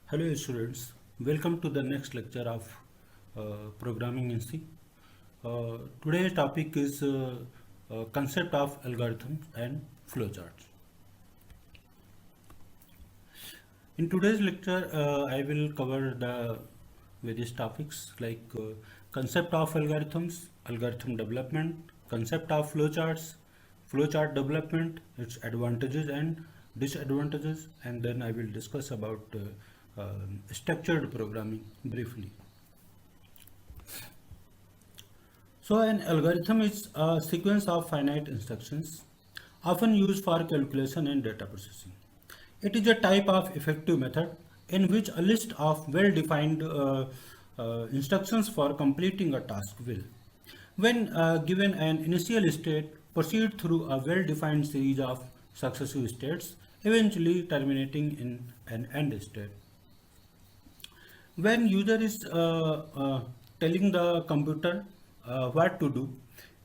Hello students, welcome to the next lecture of programming in C. Today's topic is concept of algorithms and flowcharts. In today's lecture, I will cover the various topics like concept of algorithms, algorithm development, concept of flowcharts, flowchart development, its advantages and disadvantages, and then I will discuss about structured programming briefly. So an algorithm is a sequence of finite instructions often used for calculation and data processing. It is a type of effective method in which a list of well-defined instructions for completing a task will, when given an initial state, proceed through a well-defined series of successive states, eventually terminating in an end state. When user is telling the computer what to do,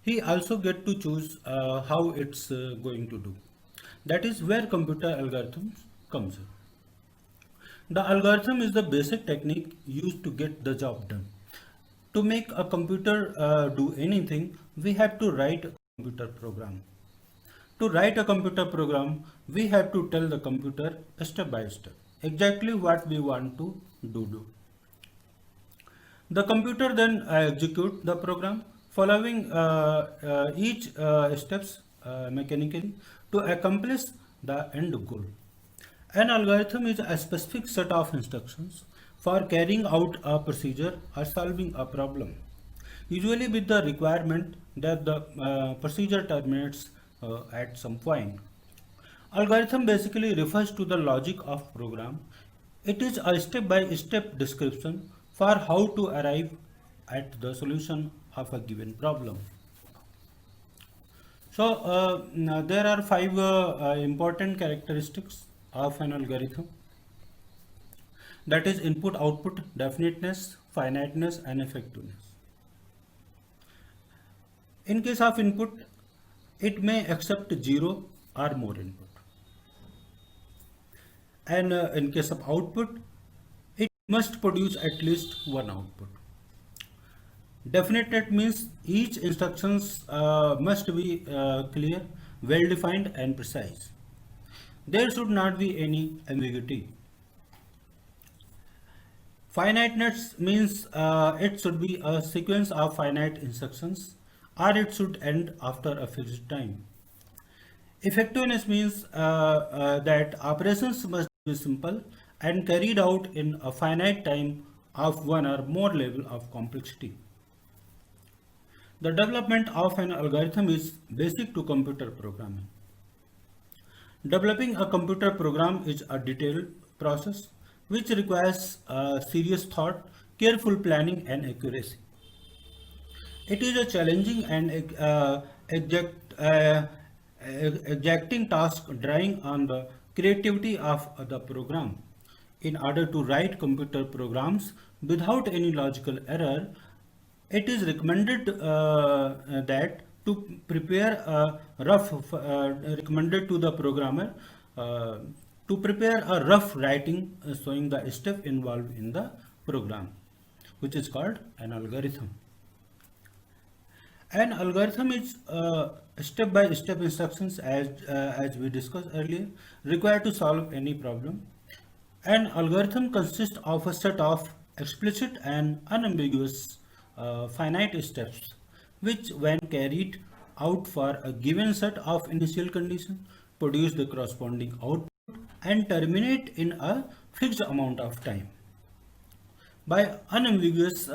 he also get to choose how it's going to do. That is where computer algorithms comes in. The algorithm is the basic technique used to get the job done. To make a computer do anything, we have to write a computer program. To write a computer program, we have to tell the computer step by step exactly what we want to do. The computer then execute the program following each steps mechanically to accomplish the end goal. An algorithm is a specific set of instructions for carrying out a procedure or solving a problem, usually with the requirement that the procedure terminates at some point. Algorithm basically refers to the logic of program. It is a step-by-step description for how to arrive at the solution of a given problem. So now there are five important characteristics of an algorithm. That is input, output, definiteness, finiteness, and effectiveness. In case of input, it may accept 0 or more input. And in case of output, it must produce at least one output. Definite means each instructions must be clear, well defined and precise. There should not be any ambiguity. Finiteness means it should be a sequence of finite instructions or it should end after a fixed time. Effectiveness means that operations must be simple and carried out in a finite time of one or more level of complexity. The development of an algorithm is basic to computer programming. Developing a computer program is a detailed process which requires serious thought, careful planning and accuracy. It is a challenging and exacting task drawing on the creativity of the program. In order to write computer programs without any logical error, it is recommended that to prepare a recommended to the programmer to prepare a rough writing showing the step involved in the program, which is called an algorithm. An algorithm is step-by-step instructions as we discussed earlier, required to solve any problem. An algorithm consists of a set of explicit and unambiguous finite steps, which when carried out for a given set of initial conditions, produce the corresponding output and terminate in a fixed amount of time. By unambiguous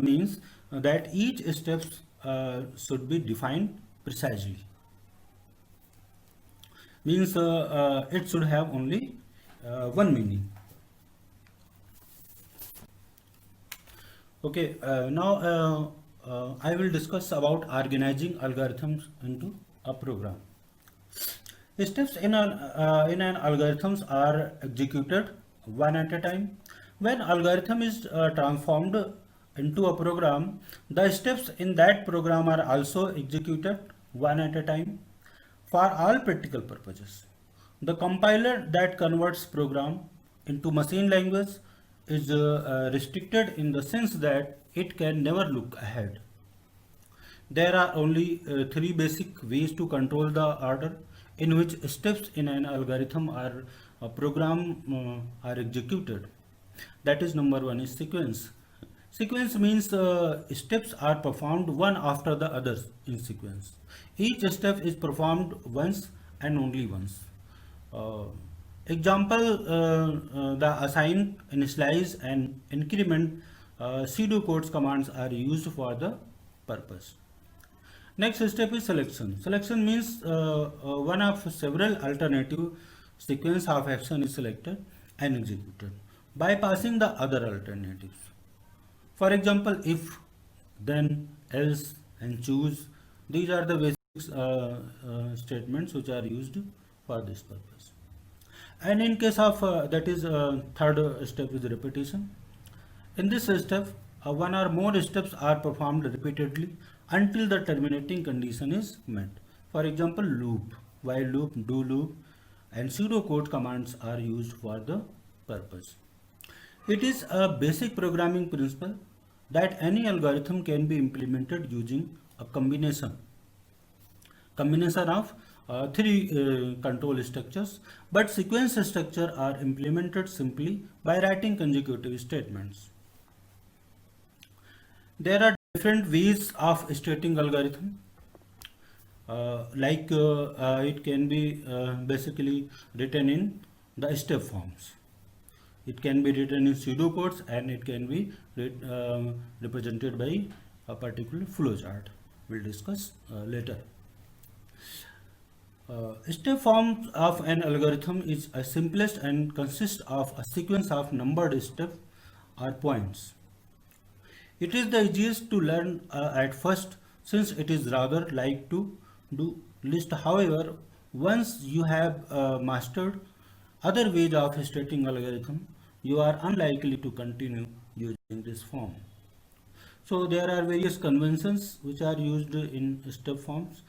means that each steps should be defined precisely. Means it should have only one meaning. Okay, now I will discuss about organizing algorithms into a program. Steps in an algorithms are executed one at a time. When algorithm is transformed into a program, the steps in that program are also executed one at a time for all practical purposes. The compiler that converts program into machine language is restricted in the sense that it can never look ahead. There are only three basic ways to control the order in which steps in an algorithm or a program are executed. That is, number one is sequence. Sequence means steps are performed one after the others in sequence. Each step is performed once and only once. Uh, the assign, initialize and increment pseudocodes commands are used for the purpose. Next step is selection. Selection means one of several alternative sequence of action is selected and executed, bypassing the other alternatives. For example, if, then, else and choose, these are the basic statements which are used for this purpose. And in case of that is third step is repetition. In this step, one or more steps are performed repeatedly until the terminating condition is met. For example, loop, while loop, do loop, and pseudocode commands are used for the purpose. It is a basic programming principle that any algorithm can be implemented using a combination of three control structures, but sequence structure are implemented simply by writing consecutive statements. There are different ways of stating algorithm. It can be basically written in the step forms. It can be written in pseudocodes and it can be represented by a particular flowchart. We'll discuss later. Step form of an algorithm is a simplest and consists of a sequence of numbered steps or points. It is the easiest to learn at first since it is rather like to do list. However, once you have mastered other ways of stating algorithm, you are unlikely to continue using this form. So there are various conventions which are used in step forms.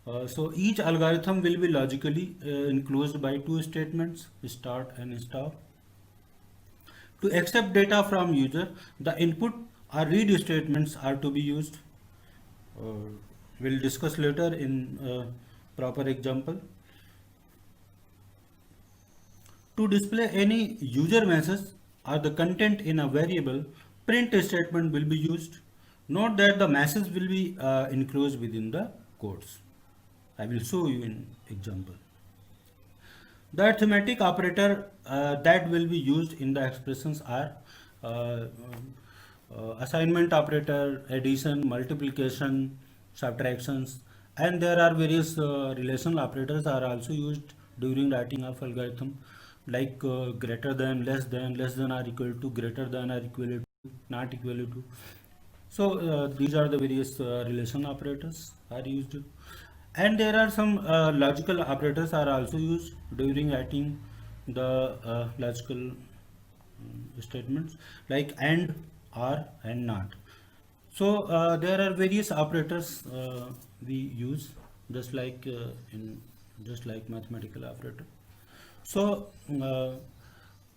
So each algorithm will be logically enclosed by two statements, start and stop. To accept data from user, the input or read statements are to be used. We'll discuss later in proper example. To display any user message or the content in a variable, print statement will be used. Note that the message will be enclosed within the codes. I will show you in example. The arithmetic operator that will be used in the expressions are assignment operator, addition, multiplication, subtractions, and there are various relational operators are also used during writing of algorithm, like greater than, less than or equal to, greater than or equal to, not equal to. So these are the various relation operators are used, and there are some logical operators are also used during writing the logical statements, like and, or and not. So there are various operators we use just like mathematical operator. So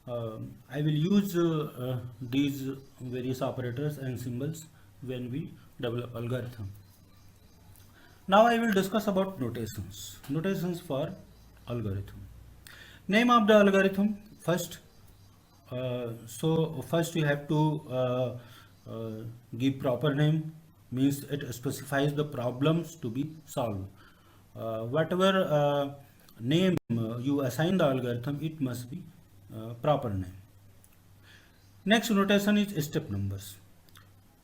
I will use these various operators and symbols when we develop algorithm. Now I will discuss about notations. Notations for algorithm. Name of the algorithm first. So first you have to give proper name, means it specifies the problems to be solved. Whatever name you assign the algorithm, it must be proper name. Next notation is step numbers.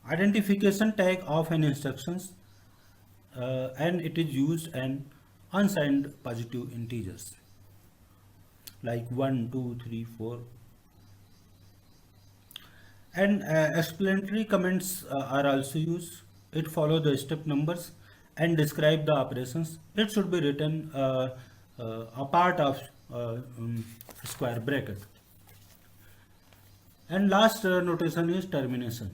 Identification tag of an instructions and it is used in unsigned positive integers like 1, 2, 3, 4. And explanatory comments are also used. It follows the step numbers and describe the operations. It should be written a part of square bracket. And last notation is termination.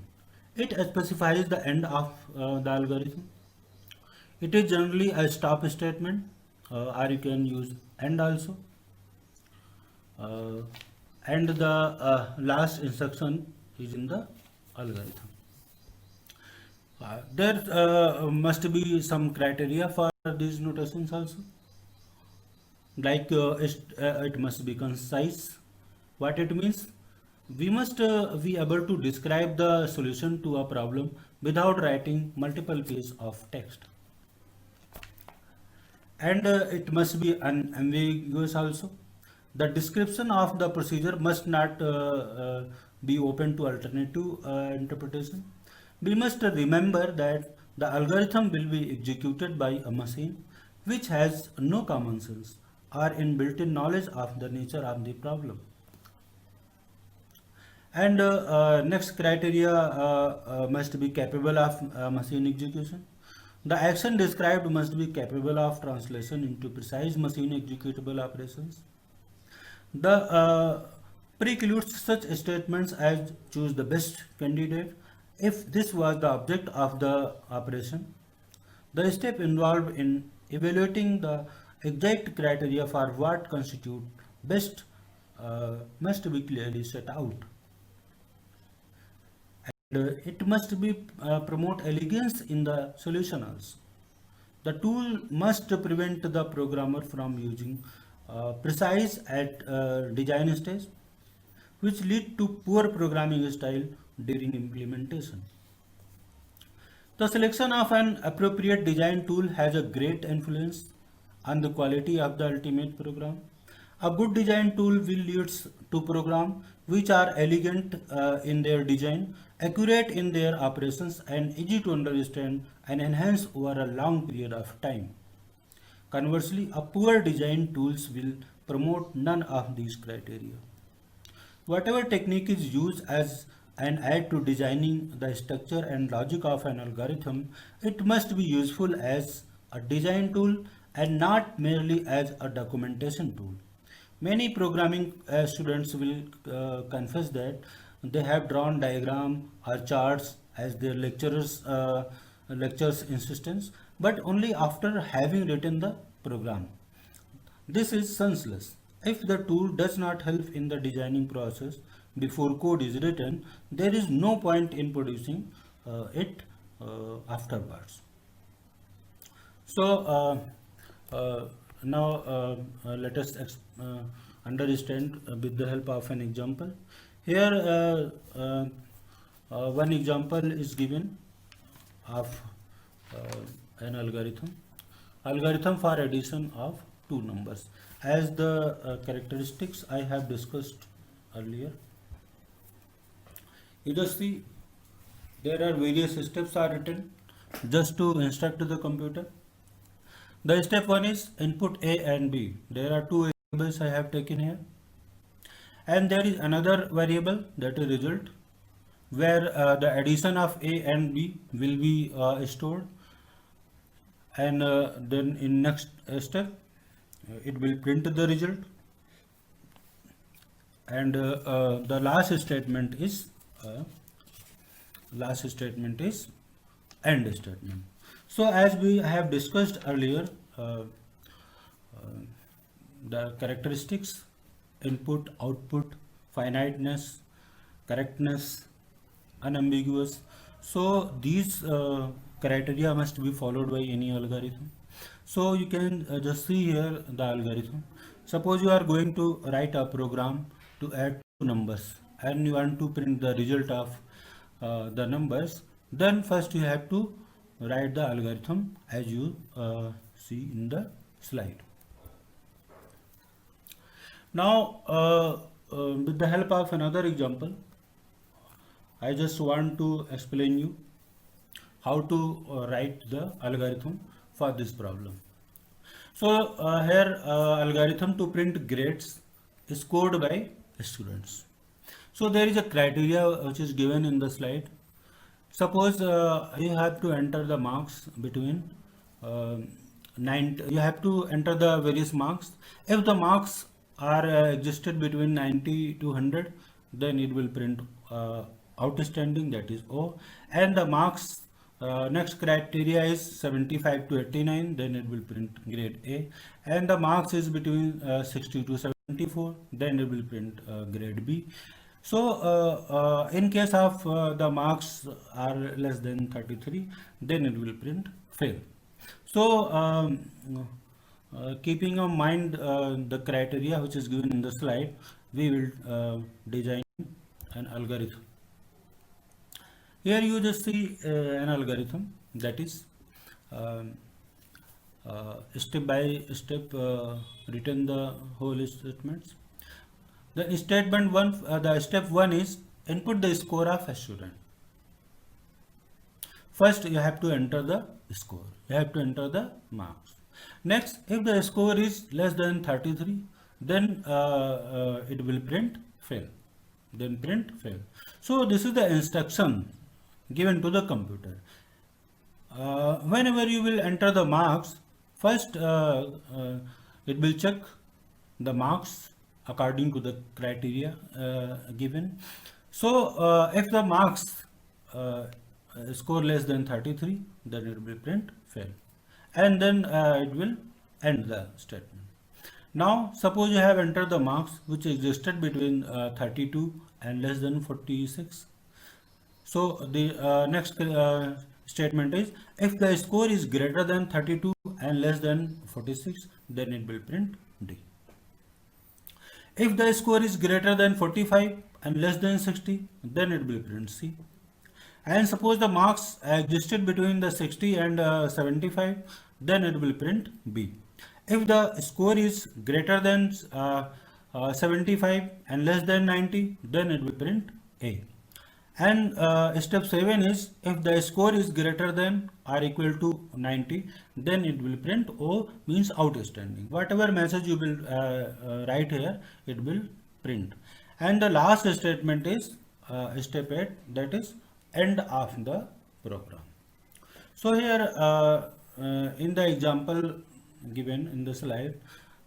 It specifies the end of the algorithm. It is generally a stop statement, or you can use end also. and the last instruction is in the algorithm. There must be some criteria for these notations also, like it must be concise. What it means? We must be able to describe the solution to a problem without writing multiple pages of text. And it must be unambiguous also. The description of the procedure must not be open to alternative interpretation. We must remember that the algorithm will be executed by a machine which has no common sense or inbuilt-in knowledge of the nature of the problem. And next criteria must be capable of machine execution. The action described must be capable of translation into precise machine executable operations. The precludes such statements as choose the best candidate if this was the object of the operation. The step involved in evaluating the exact criteria for what constitute best must be clearly set out. It must be promote elegance in the solution also. The tool must prevent the programmer from using precise at design stage, which lead to poor programming style during implementation. The selection of an appropriate design tool has a great influence on the quality of the ultimate program. A good design tool will lead to programs which are elegant in their design, accurate in their operations, and easy to understand and enhance over a long period of time. Conversely, a poor design tools will promote none of these criteria. Whatever technique is used as an aid to designing the structure and logic of an algorithm, it must be useful as a design tool and not merely as a documentation tool. Many programming students will confess that they have drawn diagram or charts as their lectures insistence, but only after having written the program. This is senseless. If the tool does not help in the designing process before code is written, there is no point in producing it afterwards. So now let us understand with the help of an example. Here one example is given of an algorithm for addition of two numbers. As the characteristics I have discussed earlier, you just see there are various steps are written just to instruct the computer. The step one is input A and B. There are two variables I have taken here, and there is another variable, that is result, where the addition of A and B will be stored, and then in next step it will print the result, and the last statement is end statement. So as we have discussed earlier, the characteristics, input, output, finiteness, correctness, unambiguous. So these criteria must be followed by any algorithm. So you can just see here the algorithm. Suppose you are going to write a program to add two numbers and you want to print the result of the numbers. Then first you have to write the algorithm as you see in the slide. Now with the help of another example, I just want to explain you how to write the algorithm for this problem. So here algorithm to print grades is scored by students. So there is a criteria which is given in the slide. Suppose you have to enter the marks between you have to enter the various marks. If the marks are existed between 90 to 100, then it will print outstanding, that is O, and the marks next criteria is 75 to 89, then it will print grade A, and the marks is between 60 to 70, 24, then it will print grade B. So in case of the marks are less than 33, then it will print fail. So keeping in mind the criteria which is given in the slide, we will design an algorithm. Here you just see an algorithm, that is step by step written the whole statements. The statement one, the step one is input the score of a student. First, you have to enter the score. You have to enter the marks. Next, if the score is less than 33, then it will print fail. Then print fail. So this is the instruction given to the computer. Whenever you will enter the marks, first it will check the marks according to the criteria given. So if the marks score less than 33, then it will print fail, and then it will end the statement. Now suppose you have entered the marks which existed between 32 and less than 46. So the next statement is if the score is greater than 32 and less than 46, then it will print D. If the score is greater than 45 and less than 60, then it will print C. And suppose the marks existed between the 60 and 75, then it will print B. If the score is greater than 75 and less than 90, then it will print A. And step 7 is if the score is greater than or equal to 90, then it will print O, means outstanding. Whatever message you will write here, it will print. And the last statement is step 8, that is end of the program. So here in the example given in the slide,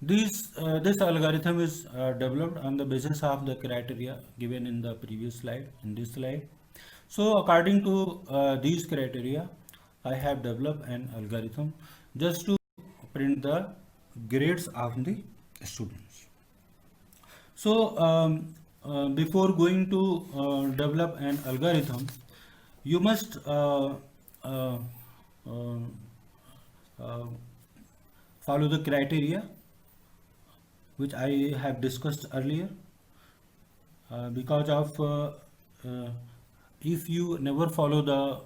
this algorithm is developed on the basis of the criteria given in the previous slide, in this slide. So according to these criteria, I have developed an algorithm just to print the grades of the students. So before going to develop an algorithm, you must follow the criteria which I have discussed earlier, because of if you never follow the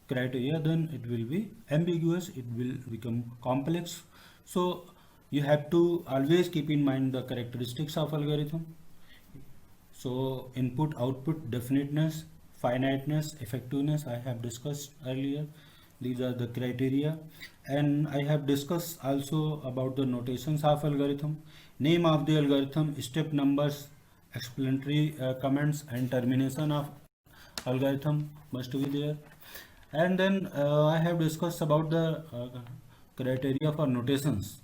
criteria, then it will be ambiguous, it will become complex. So you have to always keep in mind the characteristics of algorithm. So input, output, definiteness, finiteness, effectiveness, I have discussed earlier. These are the criteria, and I have discussed also about the notations of algorithm, name of the algorithm, step numbers, explanatory comments, and termination of algorithm must be there. And then I have discussed about the criteria for notations.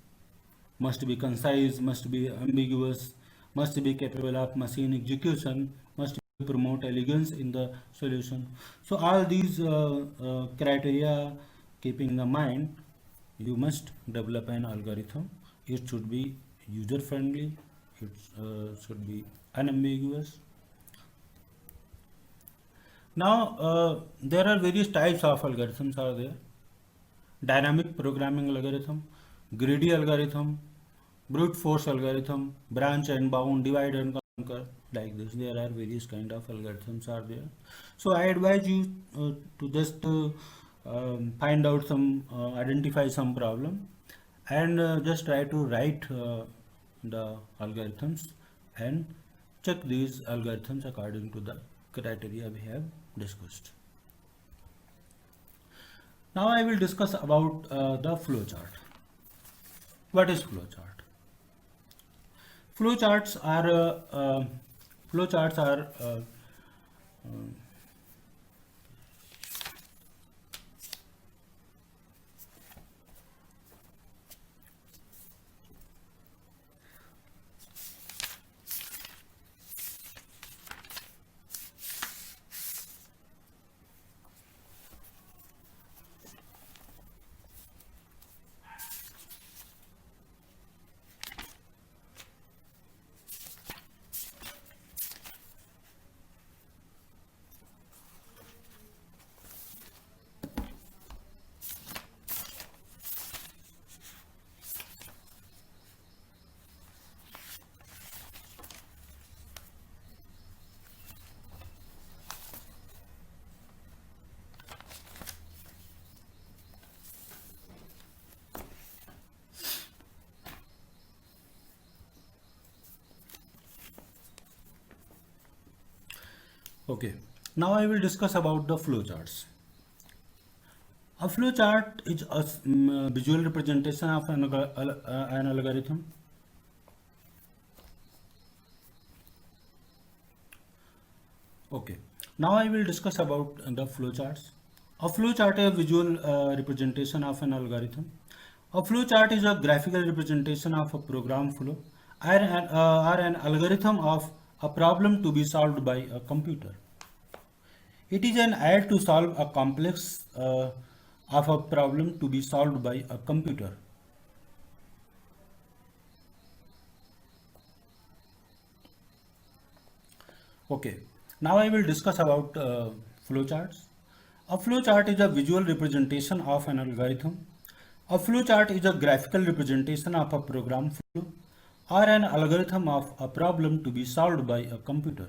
Must be concise, must be ambiguous, must be capable of machine execution, must promote elegance in the solution. So all these criteria keeping in mind, you must develop an algorithm. It should be user friendly, it should be unambiguous. Now there are various types of algorithms are there: dynamic programming algorithm, greedy algorithm, brute force algorithm, branch and bound, divide and conquer, like this. There are various kind of algorithms are there. So I advise you to just find out some, identify some problem, and just try to write the algorithms and check these algorithms according to the criteria we have discussed. Now I will discuss about the flowchart. What is flowchart? Flowcharts are Okay, now I will discuss about the flowcharts. A flowchart is a visual representation of an algorithm. Okay, now I will discuss about the flowcharts. A flowchart is a visual representation of an algorithm. A flowchart is a graphical representation of a program flow or an algorithm of a problem to be solved by a computer. It is an aid to solve a complex of a problem to be solved by a computer. Okay, now I will discuss about flowcharts. A flowchart is a visual representation of an algorithm. A flowchart is a graphical representation of a program flow or an algorithm of a problem to be solved by a computer.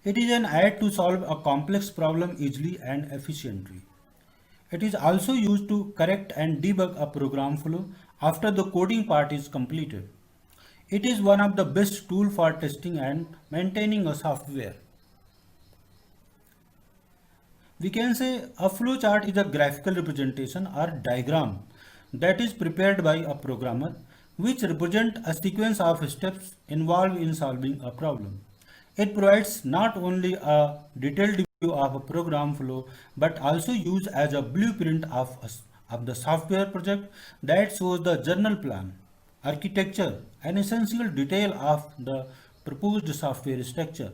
It is an aid to solve a complex problem easily and efficiently. It is also used to correct and debug a program flow after the coding part is completed. It is one of the best tools for testing and maintaining a software. We can say a flowchart is a graphical representation or diagram that is prepared by a programmer which represent a sequence of steps involved in solving a problem. It provides not only a detailed view of a program flow but also used as a blueprint of the software project that shows the journal plan, architecture, and essential detail of the proposed software structure.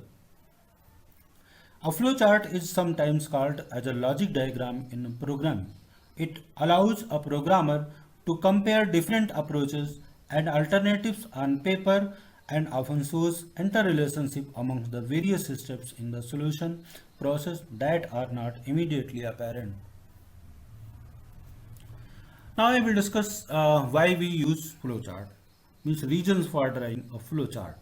A flowchart is sometimes called as a logic diagram in programming. It allows a programmer to compare different approaches and alternatives on paper and often shows interrelationship amongst the various steps in the solution process that are not immediately apparent. Now I will discuss why we use flowchart, means reasons for drawing a flowchart.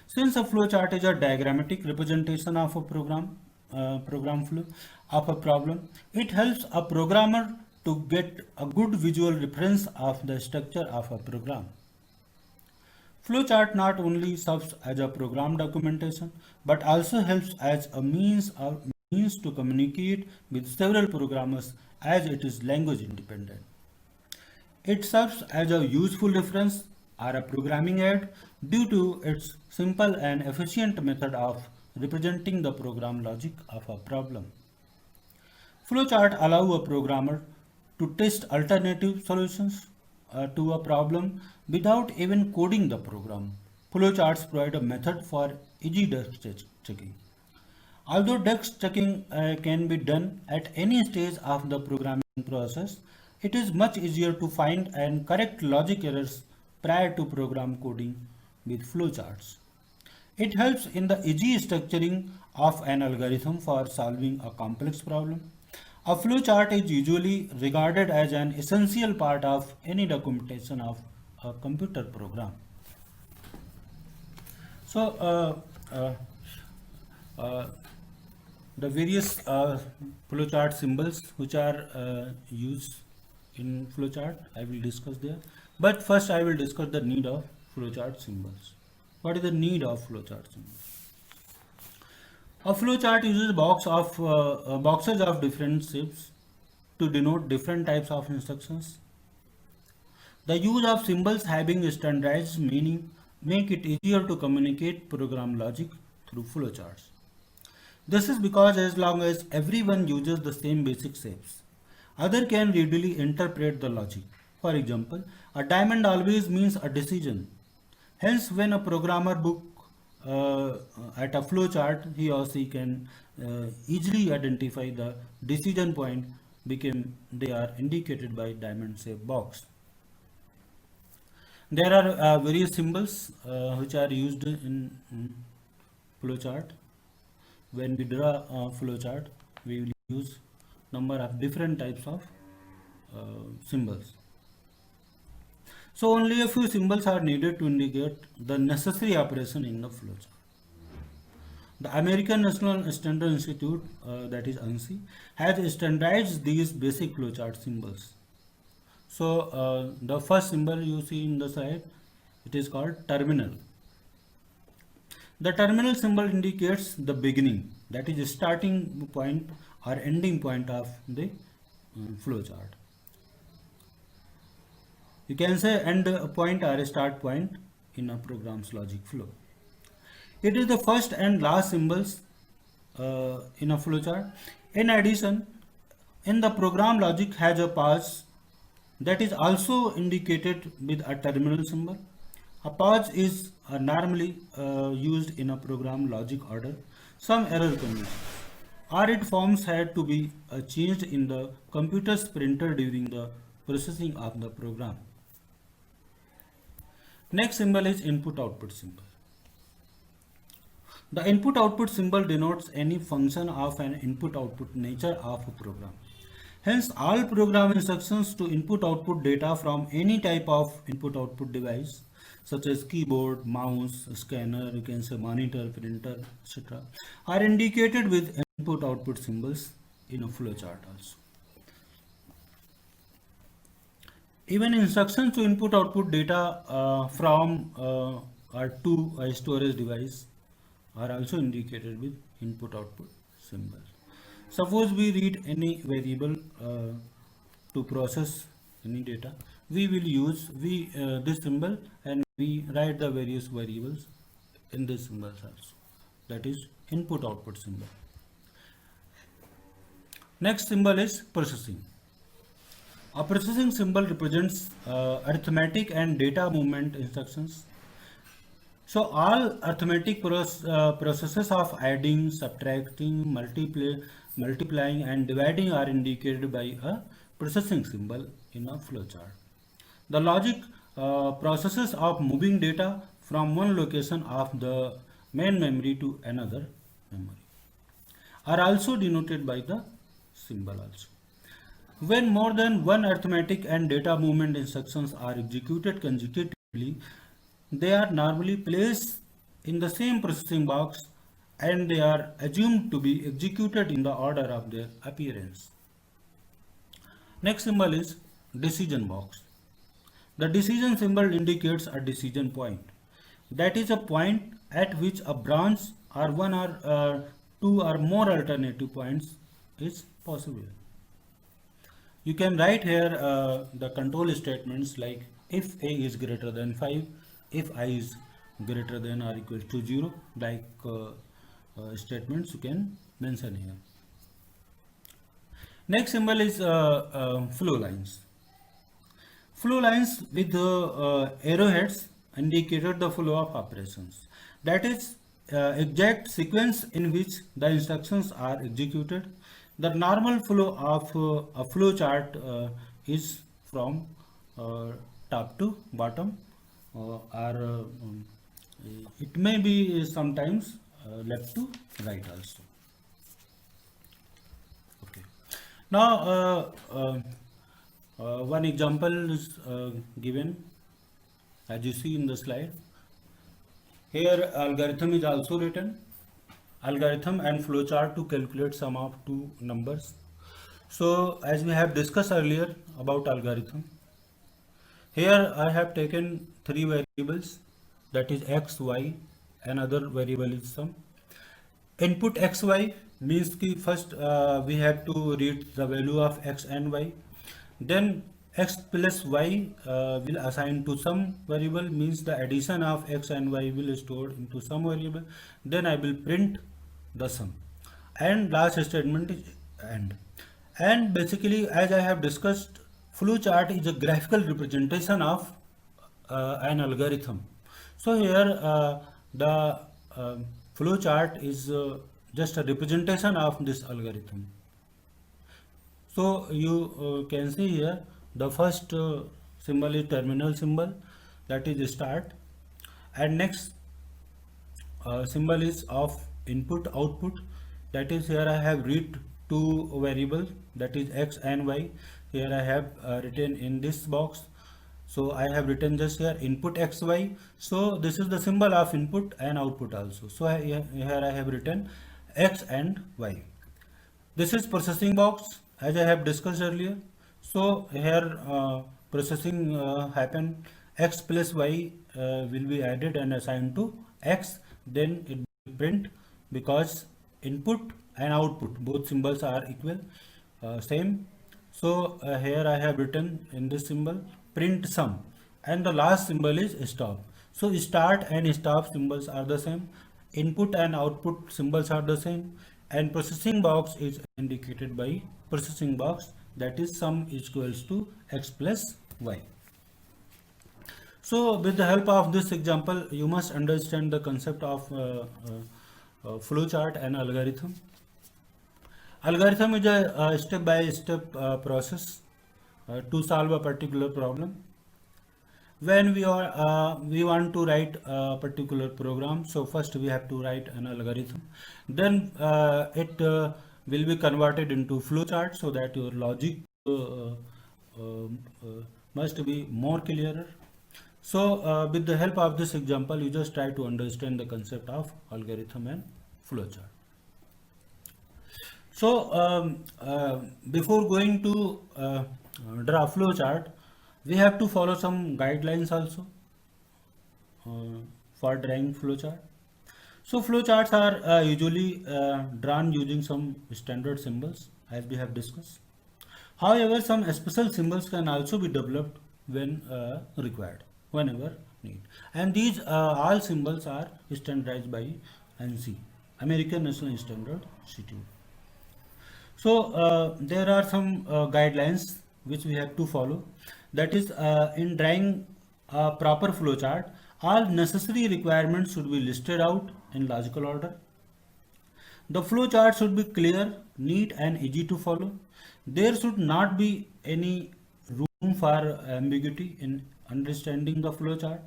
Since a flowchart is a diagrammatic representation of a program flow of a problem, it helps a programmer to get a good visual reference of the structure of a program. Flowchart not only serves as a program documentation, but also helps as a means to communicate with several programmers as it is language independent. It serves as a useful reference or a programming aid due to its simple and efficient method of representing the program logic of a problem. Flowchart allow a programmer to test alternative solutions to a problem without even coding the program. Flowcharts provide a method for easy checking. Although desk checking can be done at any stage of the programming process, it is much easier to find and correct logic errors prior to program coding with flowcharts. It helps in the easy structuring of an algorithm for solving a complex problem. A flowchart is usually regarded as an essential part of any documentation of a computer program. So, uh, the various flowchart symbols which are used in flowchart, I will discuss there. But first, I will discuss the need of flowchart symbols. What is the need of flowchart symbols? A flowchart uses boxes of different shapes to denote different types of instructions. The use of symbols having standardized meaning make it easier to communicate program logic through flowcharts. This is because as long as everyone uses the same basic shapes, other can readily interpret the logic. For example, a diamond always means a decision. Hence, when a programmer book at a flowchart, he or she can easily identify the decision point became they are indicated by diamond shaped box. There are various symbols which are used in flowchart. When we draw a flowchart, we will use number of different types of symbols. So only a few symbols are needed to indicate the necessary operation in the flowchart. The American National Standard Institute, that is ANSI, has standardized these basic flowchart symbols. So the first symbol you see in the side, it is called terminal. The terminal symbol indicates the beginning, that is starting point or ending point of the flow chart. You can say end point or a start point in a program's logic flow. It is the first and last symbols in a flowchart. In addition, in the program logic has a pause that is also indicated with a terminal symbol. A pause is normally used in a program logic order. Some error conditions or its forms had to be changed in the computer's printer during the processing of the program. Next symbol is input output symbol. The input output symbol denotes any function of an input output nature of a program. Hence, all program instructions to input output data from any type of input output device such as keyboard, mouse, scanner, you can say monitor, printer, etc. are indicated with input output symbols in a flowchart also. Even instructions to input output data from or to a storage device are also indicated with input output symbol. Suppose we read any variable to process any data, we will use this symbol and we write the various variables in this symbols also. That is input output symbol. Next symbol is processing. A processing symbol represents arithmetic and data movement instructions. So all arithmetic processes of adding, subtracting, multiplying and dividing are indicated by a processing symbol in a flowchart. The logic processes of moving data from one location of the main memory to another memory are also denoted by the symbol also. When more than one arithmetic and data movement instructions are executed consecutively, they are normally placed in the same processing box and they are assumed to be executed in the order of their appearance. Next symbol is decision box. The decision symbol indicates a decision point. That is a point at which a branch or one or two or more alternative points is possible. You can write here the control statements like if a is greater than 5, if I is greater than or equal to 0, like statements you can mention here. Next symbol is flow lines. Flow lines with arrowheads indicated the flow of operations. That is exact sequence in which the instructions are executed. The normal flow of a flow chart is from top to bottom or it may be sometimes left to right also. Okay. Now one example is given as you see in the slide. Here algorithm is also written. Algorithm and flowchart to calculate sum of two numbers. So as we have discussed earlier about algorithm, here I have taken three variables, that is x, y, another variable is sum. Input xy means कि first we have to read the value of x and y. Then x plus y will assign to some variable, means the addition of x and y will stored into some variable. Then I will print the sum and last statement is end. And basically, as I have discussed, flowchart is a graphical representation of an algorithm. So here the flowchart is just a representation of this algorithm. So you can see here the first symbol is terminal symbol, that is start, and next symbol is of input output, that is here I have read two variables, that is x and y. Here I have written in this box, so I have written just here input xy. So this is the symbol of input and output also. So here I have written x and y. This is processing box as I have discussed earlier. So here processing happen, x plus y will be added and assigned to x, then it will print, because input and output both symbols are equal, same. So here I have written in this symbol print sum, and the last symbol is stop. So start and stop symbols are the same, input and output symbols are the same, and processing box is indicated by processing box, that is sum is equals to x plus y. So with the help of this example, you must understand the concept of flowchart and algorithm. Algorithm is a step-by-step process to solve a particular problem. When we want to write a particular program, so first we have to write an algorithm. Then it will be converted into flowchart, so that your logic must be more clearer. So with the help of this example, you just try to understand the concept of algorithm and flowchart. So before going to draw flowchart, we have to follow some guidelines also for drawing flowchart. So flowcharts are usually drawn using some standard symbols, as we have discussed. However, some special symbols can also be developed when required, whenever need. And these all symbols are standardized by ANSI, American National Standard Institute. So there are some guidelines which we have to follow. That is, in drawing a proper flowchart, all necessary requirements should be listed out in logical order. The flowchart should be clear, neat, and easy to follow. There should not be any room for ambiguity in understanding the flowchart.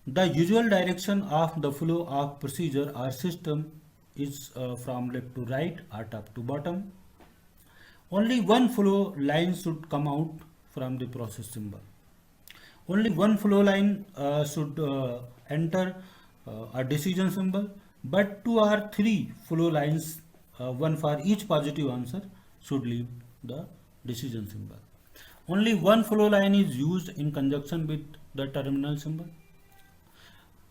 The usual direction of the flow of procedure or system is from left to right or top to bottom. Only one flow line should come out from the process symbol. Only one flow line should enter a decision symbol, but 2 or 3 flow lines, one for each positive answer, should leave the decision symbol. Only one flow line is used in conjunction with the terminal symbol.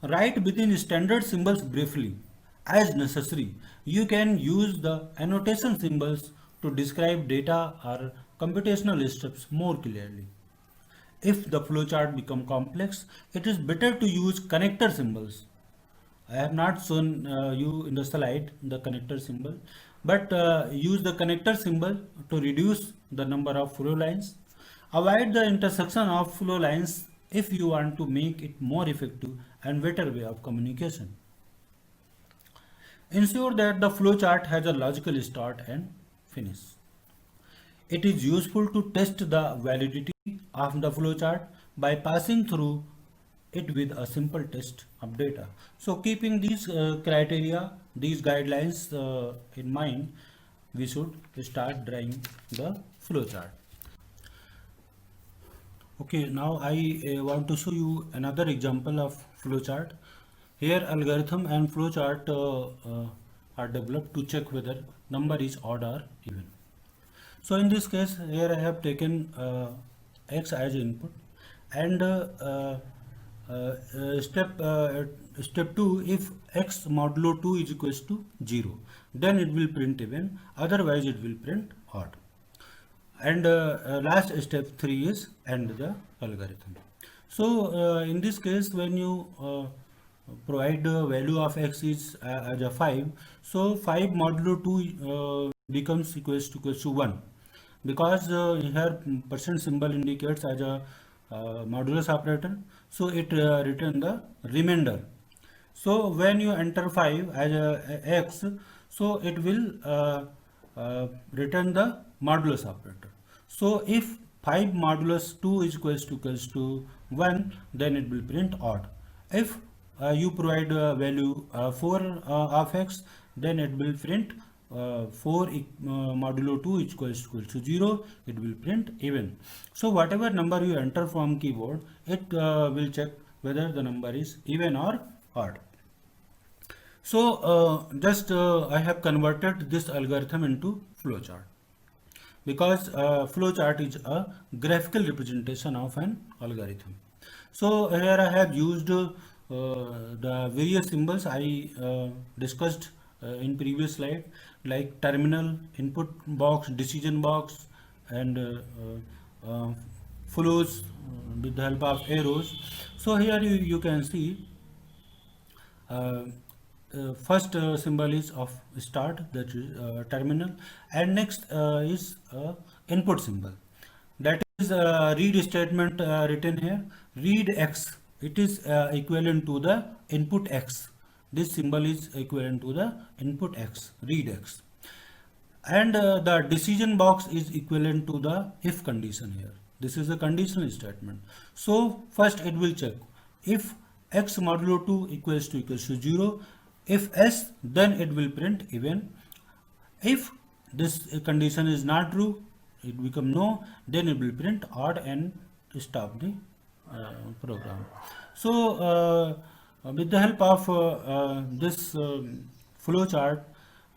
Write within standard symbols briefly as necessary. You can use the annotation symbols to describe data or computational steps more clearly. If the flowchart become complex, it is better to use connector symbols. I have not shown you in the slide the connector symbol, but use the connector symbol to reduce the number of flow lines. Avoid the intersection of flow lines if you want to make it more effective and better way of communication. Ensure that the flowchart has a logical start and finish. It is useful to test the validity of the flowchart by passing through it with a simple test of data. So keeping these criteria, these guidelines in mind, we should start drawing the flowchart. Okay, now I want to show you another example of flowchart. Here algorithm and flowchart are developed to check whether number is odd or even. So in this case, here I have taken x as input, and step 2, if x modulo 2 is equals to 0, then it will print even, otherwise it will print odd. And last step 3 is end the algorithm. So in this case, when you provide the value of x is as a 5, so 5 modulo 2 becomes equals to 1, because here percent symbol indicates as a modulus operator, so it return the remainder. So when you enter 5 as a x, so it will return the modulus operator. So if 5 modulus 2 is equals to 1, then it will print odd. If you provide value 4 of x, then it will print 4 modulo 2 is equals to 0, it will print even. So whatever number you enter from keyboard, it will check whether the number is even or odd. So just I have converted this algorithm into flowchart, because flowchart is a graphical representation of an algorithm. So here I have used the various symbols I discussed in previous slide, like terminal, input box, decision box, and flows with the help of arrows. So here you can see uh, first symbol is of start, that is terminal, and next is input symbol, that is read statement written here. Read x, it is equivalent to the input x. This symbol is equivalent to the input x, read x. And the decision box is equivalent to the if condition here. This is a conditional statement. So first it will check if x modulo 2 equals to 0. If s, then it will print even. If this condition is not true, it become no, then it will print odd and stop the program. So with the help of this flow chart,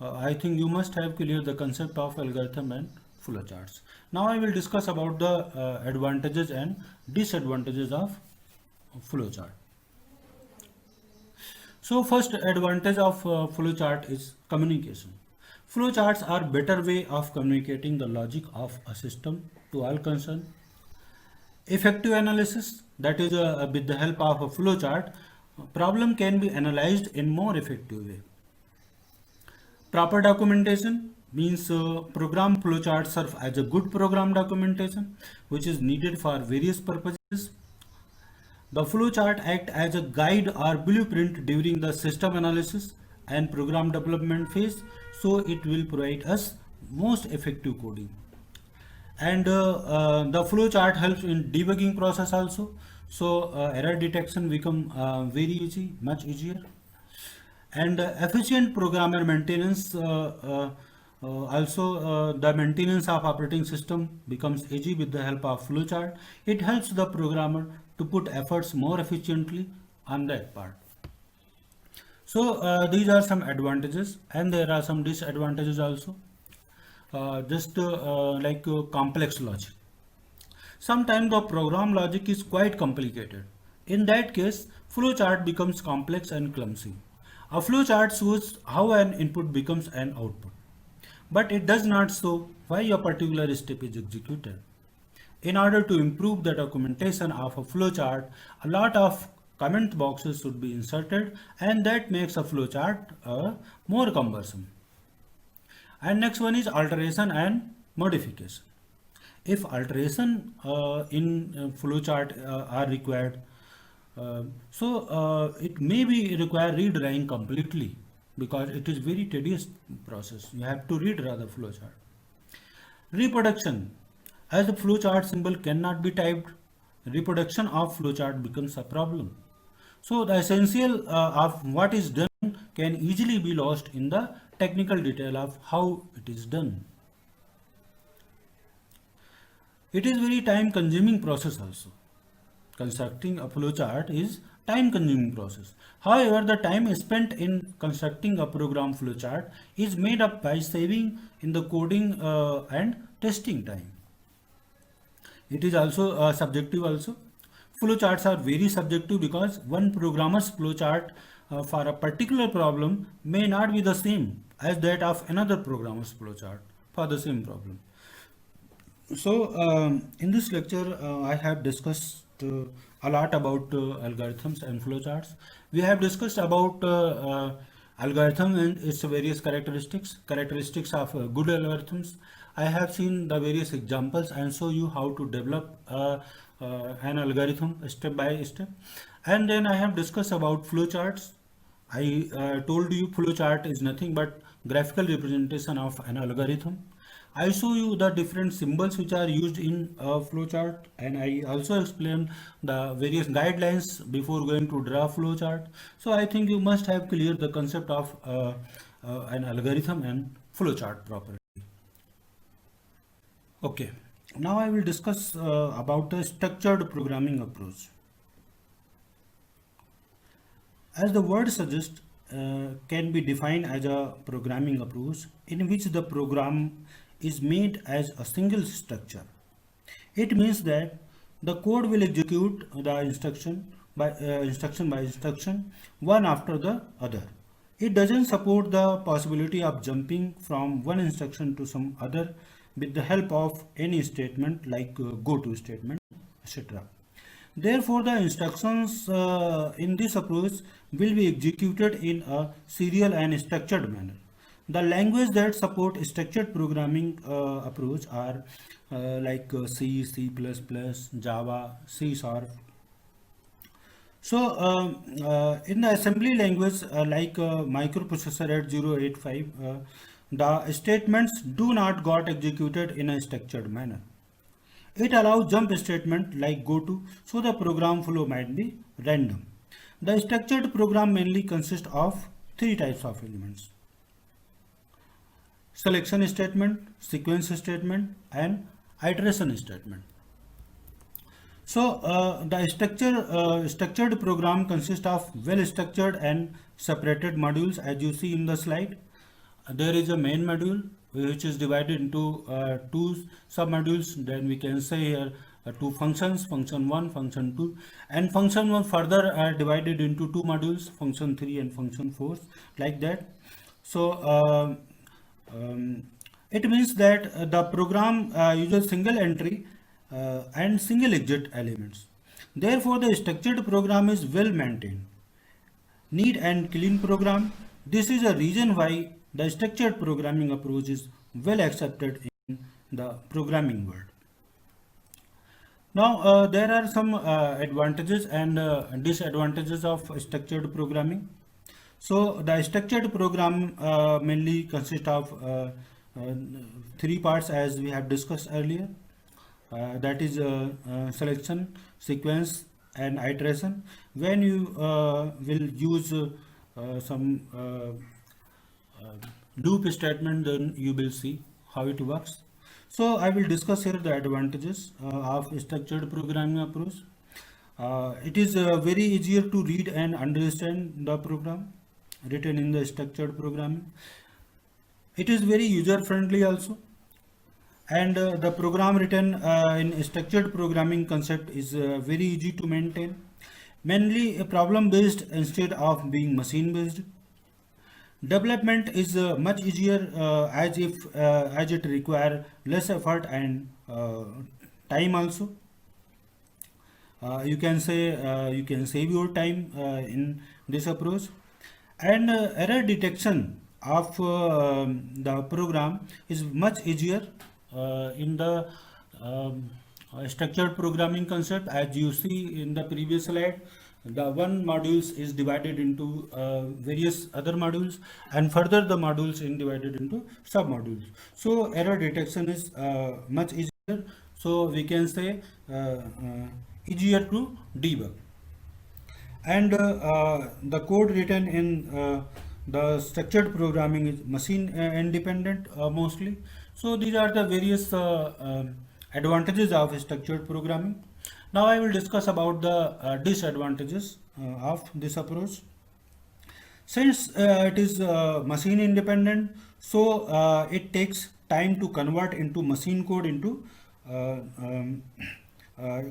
I think you must have cleared the concept of algorithm and flowcharts. Now I will discuss about the advantages and disadvantages of flowchart. So first advantage of flowchart is communication. Flowcharts are better way of communicating the logic of a system to all concerned. Effective analysis, that is with the help of a flowchart, problem can be analyzed in more effective way. Proper documentation means program flowchart serve as a good program documentation which is needed for various purposes. The flowchart act as a guide or blueprint during the system analysis and program development phase, so it will provide us most effective coding. And the flowchart helps in debugging process also, so error detection become very easy, much easier. And efficient programmer maintenance, also the maintenance of operating system becomes easy with the help of flowchart. It helps the programmer to put efforts more efficiently on that part. So these are some advantages, and there are some disadvantages also. Just like complex logic. Sometimes the program logic is quite complicated. In that case, flowchart becomes complex and clumsy. A flowchart shows how an input becomes an output, but it does not show why a particular step is executed. In order to improve the documentation of a flowchart, a lot of comment boxes should be inserted, and that makes a flowchart more cumbersome. And next one is alteration and modification. If alteration in flowchart are required, so it may be require redrawing completely, because it is very tedious process. You have to redraw the flowchart. Reproduction, as the flowchart symbol cannot be typed, reproduction of flowchart becomes a problem. So the essential of what is done can easily be lost in the technical detail of how it is done. It is very time consuming process also. Constructing a flowchart is time consuming process. However, the time spent in constructing a program flowchart is made up by saving in the coding and testing time. It is also subjective also. Flowcharts are very subjective because one programmer's flowchart for a particular problem may not be the same as that of another programmer's flowchart for the same problem. So in this lecture, I have discussed a lot about algorithms and flowcharts. We have discussed about algorithm and its various characteristics of good algorithms. I have seen the various examples and show you how to develop an algorithm step by step. And then I have discussed about flowcharts. I told you flowchart is nothing but graphical representation of an algorithm. I show you the different symbols which are used in a flowchart, and I also explain the various guidelines before going to draw flowchart. So I think you must have cleared the concept of an algorithm and flowchart properly. Okay, now I will discuss about the structured programming approach. As the word suggests, can be defined as a programming approach in which the program is made as a single structure. It means that the code will execute the instruction by instruction, one after the other. It doesn't support the possibility of jumping from one instruction to some other with the help of any statement like go to statement, etc. Therefore, the instructions in this approach will be executed in a serial and structured manner. The language that support structured programming approach are like C, C++, Java, C Sharp. So, in the assembly language like microprocessor 8085, the statements do not got executed in a structured manner. It allows jump statement like go to, so the program flow might be random. The structured program mainly consists of three types of elements: selection statement, sequence statement, and iteration statement. So the structured program consists of well-structured and separated modules, as you see in the slide. There is a main module which is divided into two sub-modules. Then we can say here two functions, function 1, function 2, and function 1 further are divided into two modules, function 3 and function 4, like that. So it means that the program uses single entry and single exit elements. Therefore, the structured program is well maintained, neat and clean program. This is a reason why the structured programming approach is well accepted in the programming world. Now, there are some advantages and disadvantages of structured programming. So, the structured program mainly consists of uh, three parts, as we have discussed earlier. That is selection, sequence, and iteration. When you will use some loop statement, then you will see how it works. So I will discuss here the advantages of structured programming approach. It is very easier to read and understand the program written in the structured programming. It is very user friendly also, and the program written in structured programming concept is very easy to maintain, mainly problem based instead of being machine based. Development is much easier as it require less effort and time also. You can say you can save your time in this approach, and error detection of the program is much easier in the structured programming concept. As you see in the previous slide, the one modules is divided into various other modules, and further the modules in divided into sub modules. So error detection is much easier, so we can say easier to debug. And the code written in the structured programming is machine independent mostly. So these are the various advantages of structured programming. Now I will discuss about the disadvantages of this approach. Since it is machine independent, so it takes time to convert into machine code into uh, um, uh,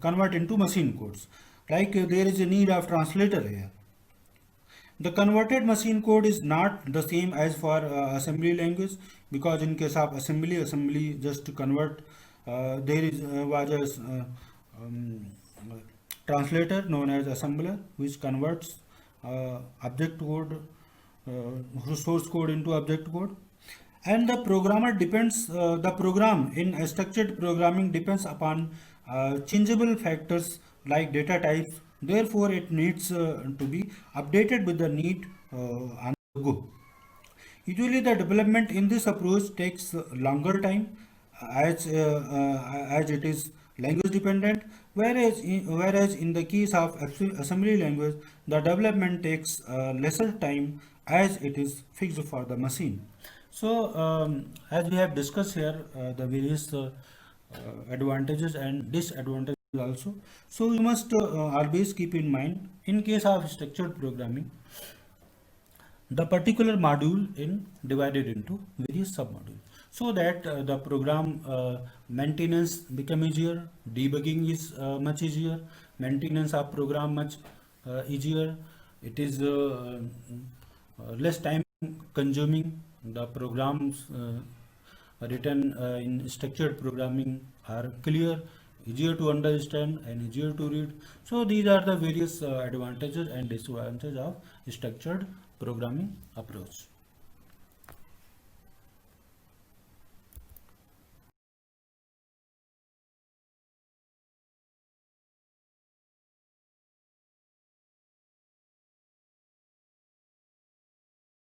convert into machine codes. Like there is a need of translator here. The converted machine code is not the same as for assembly language, because in case of assembly just to convert, there is was a um, translator known as assembler, which converts object code, source code into object code. And the programmer depends, the program in a structured programming depends upon changeable factors like data types. Therefore, it needs to be updated with the need on the go. Usually, the development in this approach takes longer time as it is language dependent, whereas in the case of assembly language, the development takes lesser time as it is fixed for the machine. So, as we have discussed here, the various advantages and disadvantages also. So, you must always keep in mind, in case of structured programming, the particular module in divided into various submodules, so that the program maintenance become easier, debugging is much easier, maintenance of program much easier. It is less time consuming. The programs written in structured programming are clear, easier to understand and easier to read. So these are the various advantages and disadvantages of structured programming approach.